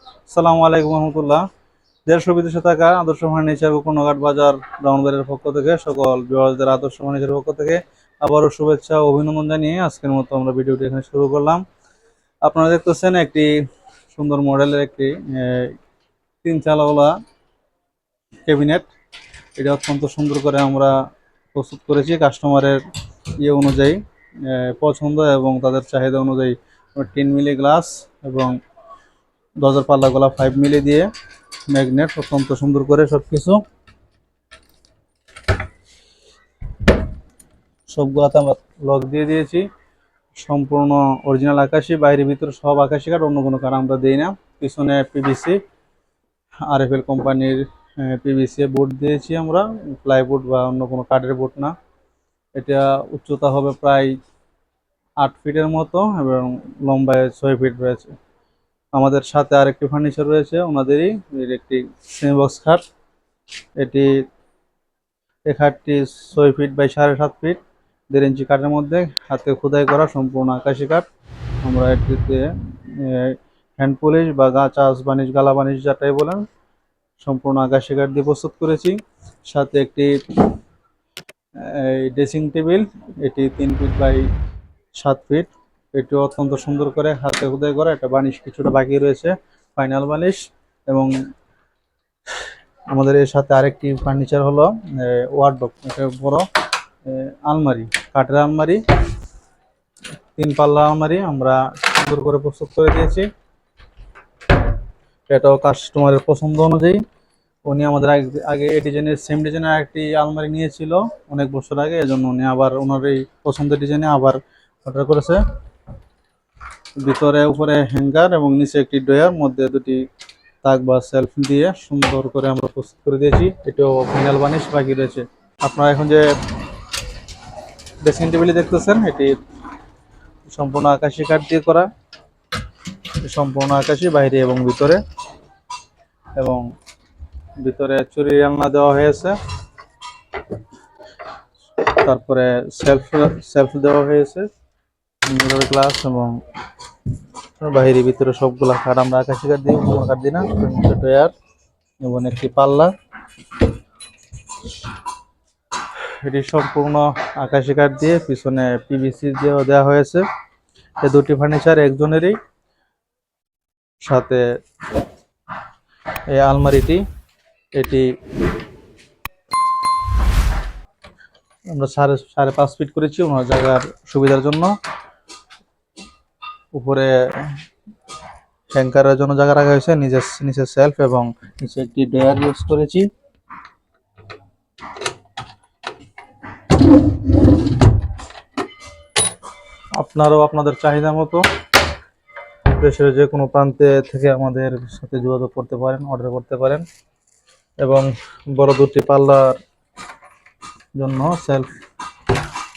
আসসালামু আলাইকুম রহমতুল্লাহ। দেড় বিদেশে থাকা আদর্শ ফার্নিচার কোকোনঘাট বাজার ব্রাউনবাড়ির পক্ষ থেকে সকল ভিউয়ারদের আদর্শ ফার্নিচারের পক্ষ থেকে আবারও শুভেচ্ছা ও অভিনন্দন জানিয়ে আজকের মতো আমরা ভিডিওটি এখানে শুরু করলাম। আপনারা দেখতেছেন একটি সুন্দর মডেলের একটি তিন চালাওয়ালা ক্যাবিনেট। এটা অত্যন্ত সুন্দর করে আমরা প্রস্তুত করেছি কাস্টমারের অনুযায়ী, পছন্দ এবং তাদের চাহিদা অনুযায়ী। 10 মিলি গ্লাস এবং দরজার পাল্লাগুলা 5 মিলি দিয়ে ম্যাগনেট অত্যন্ত সুন্দর করে সবকিছু সবগুলাতে আমরা লক দিয়ে দিয়েছি। সম্পূর্ণ অরিজিনাল আকাশি, বাইরে ভিতরে সব আকাশি কাঠ, অন্য কোনো কাঠ আমরা দিই না। পিছনে পিভিসি RFL কোম্পানির পিভিসি বোর্ড দিয়েছি আমরা, প্লাইবোর্ড বা অন্য কোনো কাঠের বোর্ড না। এটা উচ্চতা হবে প্রায় 8 ফিটের মতো এবং লম্বায় 6 ফিট রয়েছে। আমাদের সাথে আরেকটি ফার্নিচার রয়েছে ওনাদেরই, একটি সেমি বক্স খাট। এটি এই খাটটি 6 ফিট বাই 7.5 ফিট, 1.5 ইঞ্চি কাঠের মধ্যে হাতে খোদাই করা সম্পূর্ণ আকাশি কাঠ। আমরা এটিতে হ্যান্ড পলিশ বা চাষ বানিশ গালা বানিশ যাটাই বলেন, সম্পূর্ণ আকাশি কাঠ দিয়ে প্রস্তুত করেছি। সাথে একটি ড্রেসিং টেবিল, এটি 3 ফিট বাই 7 ফিট। এটি অত্যন্ত সুন্দর করে হাতে খোদাই করা। এটা বানিশ কিছুটা বাকি রয়েছে, ফাইনাল বানিশ। এবং আমাদের এর সাথে আরেকটি ফার্নিচার হলো ওয়ার্ডরোব, এটা বড় আলমারি, কাঠের আলমারি, 3 পাল্লা আলমারি আমরা সুন্দর করে প্রস্তুত করে দিয়েছি। এটাও কাস্টমারের পছন্দ অনুযায়ী। উনি আমাদের আগে এই ডিজাইনের সেম ডিজাইনের একটি আলমারি নিয়েছিল অনেক বছর আগে, এজন্য উনি আবার ওনার এই পছন্দের ডিজাইনে আবার অর্ডার করেছে। ভিতরে উপরে হ্যাঙ্গার এবং নিচে একটি ড্রয়ার, মধ্যে দুটি তাক বা সেলফ দিয়ে সুন্দর করে আমরা প্রস্তুত করে দিয়েছি। এটাও ফাইনাল বানিশ বাকি রয়েছে। আপনারা এখন যে ড্রেসিং টেবিল দেখতেছেন, এটি সম্পূর্ণ আকাশি কাঠ দিয়ে করা, সম্পূর্ণ আকাশি বাইরে এবং ভিতরে। এবং ভিতরে চুরি আলনা দেওয়া হয়েছে, তারপরে সেলফ সেলফ দেওয়া হয়েছে, মিরর গ্লাস, এবং বাইরে ভিতরে সবগুলা কাঠ আমরা আকাশি কাঠ দিই, কোনো কাঠ দিই না। ড্রয়ার এবং একটি পাল্লা, এটি সম্পূর্ণ আকাশি কাঠ দিয়ে পিছনে পিভিসি দিয়েও দেওয়া হয়েছে। এই দুটি ফার্নিচার একজনেরই। সাথে এই আলমারিটি, এটি আমরা 5.5 ফিট করেছি ওনার জায়গার সুবিধার জন্য। উপরে ট্যাঙ্কারের জন্য জায়গা রাখা হয়েছে, নিচে সেলফ এবং নিচে একটি ড্রয়ার ইউজ করেছি। আপনারাও আপনাদের চাহিদা মতো দেশের যে কোনো প্রান্তে থেকে আমাদের সাথে যোগাযোগ করতে পারেন, অর্ডার করতে পারেন। এবং বড় দুটি পাল্লার জন্য সেলফ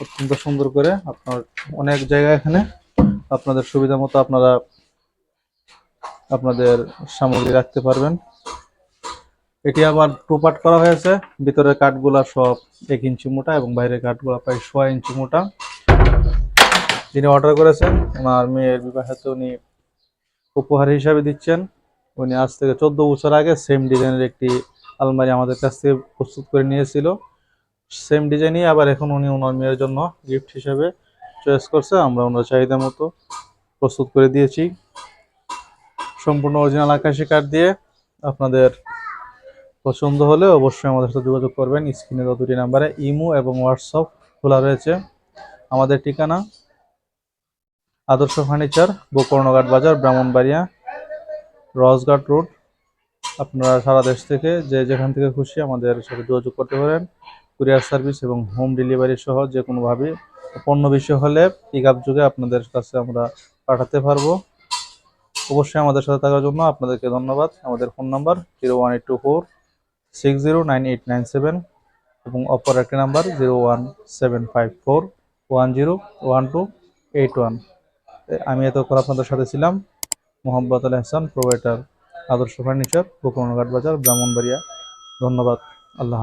অত্যন্ত সুন্দর করে আপনার অনেক জায়গা, এখানে আপনাদের সুবিধা মতো আপনারা আপনাদের সামগ্রী রাখতে পারবেন। এটি আবার 2 পার্ট করা হয়েছে, ভিতরের কাঠগুলা সব 1 ইঞ্চি মোটা এবং বাইরের কাঠগুলা প্রায় 6 ইঞ্চি মোটা। যিনি অর্ডার করেছেন ওনার মেয়ের বিবাহেতে উনি উপহার হিসাবে দিচ্ছেন। উনি আজ থেকে 14 বছর আগে সেম ডিজাইনের একটি আলমারি আমাদের কাছ থেকে প্রস্তুত করে নিয়েছিল। সেম ডিজাইনই আবার এখন উনি ওনার মেয়ের জন্য গিফট হিসাবে চয়েস করছে। আমরা ওনার চাহিদা মতো প্রস্তুত করে দিয়েছি, সম্পূর্ণ অরিজিনাল আকাশি কাঠ দিয়ে। আপনাদের পছন্দ হলে অবশ্যই আমাদের সাথে যোগাযোগ করবেন। স্ক্রিনে দেওয়া দুটি নাম্বারে ইমো এবং হোয়াটসঅ্যাপ খোলা রয়েছে। আমাদের ঠিকানা আদর্শ ফার্নিচার, গোকর্ণঘাট বাজার, ব্রাহ্মণবাড়িয়া, রসঘাট রোড। আপনারা সারা দেশ থেকে যে যেখান থেকে খুশি আমাদের সাথে যোগাযোগ করতে পারেন। কুরিয়ার সার্ভিস এবং হোম ডেলিভারি সহ যে কোনোভাবে পণ্য বিষয় হলে পিক আপ যুগে আপনাদের কাছে আমরা পাঠাতে পারবো। অবশ্যই আমাদের সাথে থাকার জন্য আপনাদেরকে ধন্যবাদ। আমাদের ফোন নাম্বার 01824609897 এবং অপর একটি নাম্বার 01754101281। আমি এতক্ষণ আপনাদের সাথে ছিলাম মোহাম্মদ আল হাসান, প্রোভাইডার, আদর্শ ফার্নিচার, গোকর্ণঘাট বাজার, ব্রাহ্মণবাড়িয়া। ধন্যবাদ। আল্লাহ।